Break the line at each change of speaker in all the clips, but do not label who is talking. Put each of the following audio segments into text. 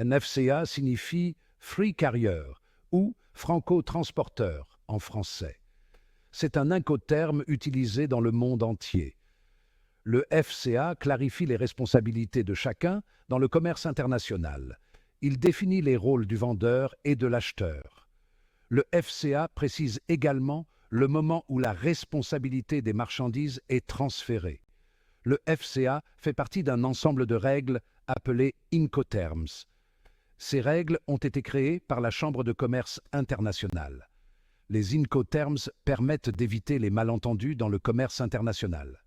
Un FCA signifie Free Carrier ou franco-transporteur en français. C'est un incoterme utilisé dans le monde entier. Le FCA clarifie les responsabilités de chacun dans le commerce international. Il définit les rôles du vendeur et de l'acheteur. Le FCA précise également le moment où la responsabilité des marchandises est transférée. Le FCA fait partie d'un ensemble de règles appelées Incoterms. Ces règles ont été créées par la Chambre de commerce internationale. Les Incoterms permettent d'éviter les malentendus dans le commerce international.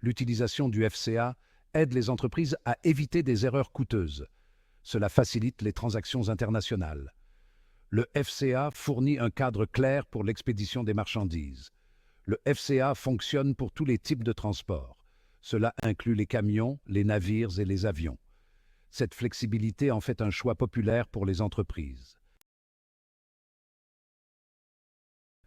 L'utilisation du FCA aide les entreprises à éviter des erreurs coûteuses. Cela facilite les transactions internationales. Le FCA fournit un cadre clair pour l'expédition des marchandises. Le FCA fonctionne pour tous les types de transports. Cela inclut les camions, les navires et les avions. Cette flexibilité en fait un choix populaire pour les entreprises.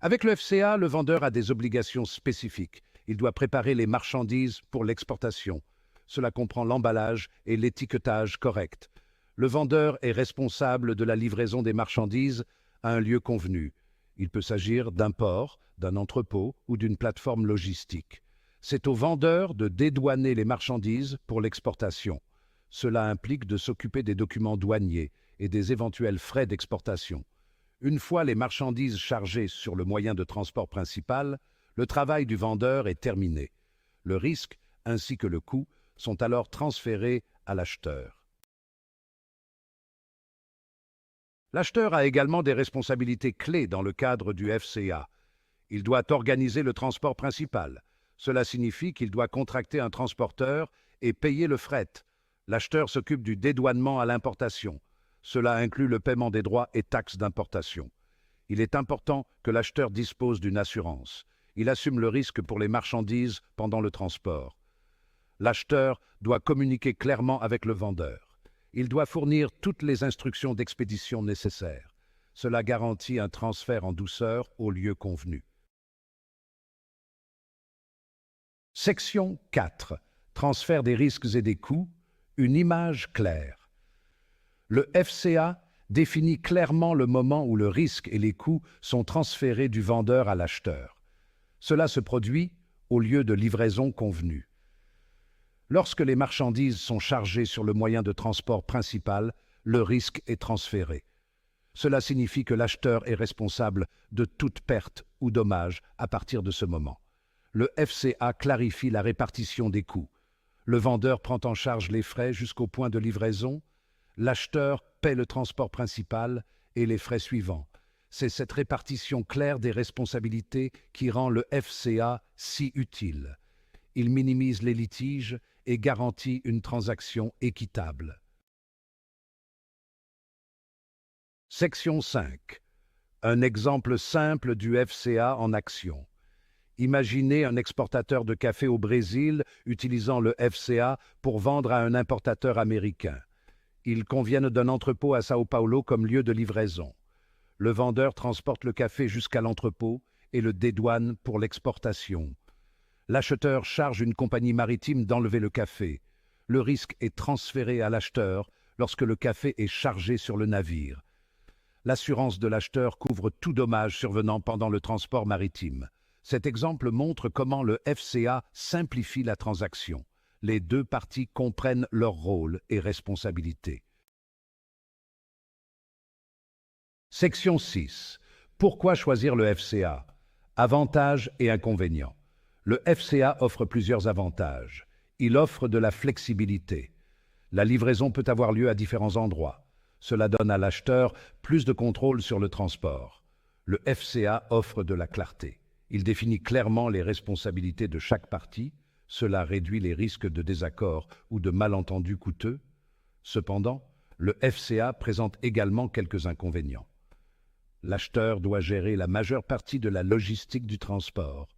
Avec le FCA, le vendeur a des obligations spécifiques. Il doit préparer les marchandises pour l'exportation. Cela comprend l'emballage et l'étiquetage correct. Le vendeur est responsable de la livraison des marchandises à un lieu convenu. Il peut s'agir d'un port, d'un entrepôt ou d'une plateforme logistique. C'est au vendeur de dédouaner les marchandises pour l'exportation. Cela implique de s'occuper des documents douaniers et des éventuels frais d'exportation. Une fois les marchandises chargées sur le moyen de transport principal, le travail du vendeur est terminé. Le risque ainsi que le coût sont alors transférés à l'acheteur. L'acheteur a également des responsabilités clés dans le cadre du FCA. Il doit organiser le transport principal. Cela signifie qu'il doit contracter un transporteur et payer le fret. L'acheteur s'occupe du dédouanement à l'importation. Cela inclut le paiement des droits et taxes d'importation. Il est important que l'acheteur dispose d'une assurance. Il assume le risque pour les marchandises pendant le transport. L'acheteur doit communiquer clairement avec le vendeur. Il doit fournir toutes les instructions d'expédition nécessaires. Cela garantit un transfert en douceur au lieu convenu. Section 4. Transfert des risques et des coûts. Une image claire. Le FCA définit clairement le moment où le risque et les coûts sont transférés du vendeur à l'acheteur. Cela se produit au lieu de livraison convenue. Lorsque les marchandises sont chargées sur le moyen de transport principal, le risque est transféré. Cela signifie que l'acheteur est responsable de toute perte ou dommage à partir de ce moment. Le FCA clarifie la répartition des coûts. Le vendeur prend en charge les frais jusqu'au point de livraison. L'acheteur paie le transport principal et les frais suivants. C'est cette répartition claire des responsabilités qui rend le FCA si utile. Il minimise les litiges et garantit une transaction équitable. Section 5. Un exemple simple du FCA en action. Imaginez un exportateur de café au Brésil utilisant le FCA pour vendre à un importateur américain. Ils conviennent d'un entrepôt à Sao Paulo comme lieu de livraison. Le vendeur transporte le café jusqu'à l'entrepôt et le dédouane pour l'exportation. L'acheteur charge une compagnie maritime d'enlever le café. Le risque est transféré à l'acheteur lorsque le café est chargé sur le navire. L'assurance de l'acheteur couvre tout dommage survenant pendant le transport maritime. Cet exemple montre comment le FCA simplifie la transaction. Les deux parties comprennent leur rôle et responsabilités. Section 6. Pourquoi choisir le FCA? Avantages et inconvénients. Le FCA offre plusieurs avantages. Il offre de la flexibilité. La livraison peut avoir lieu à différents endroits. Cela donne à l'acheteur plus de contrôle sur le transport. Le FCA offre de la clarté. Il définit clairement les responsabilités de chaque partie. Cela réduit les risques de désaccord ou de malentendus coûteux. Cependant, le FCA présente également quelques inconvénients. L'acheteur doit gérer la majeure partie de la logistique du transport.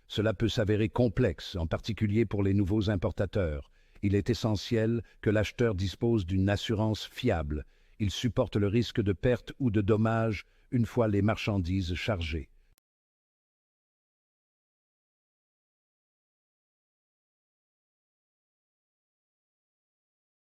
Cela peut s'avérer complexe, en particulier pour les nouveaux importateurs. Il est essentiel que l'acheteur dispose d'une assurance fiable. Il supporte le risque de perte ou de dommage une fois les marchandises chargées.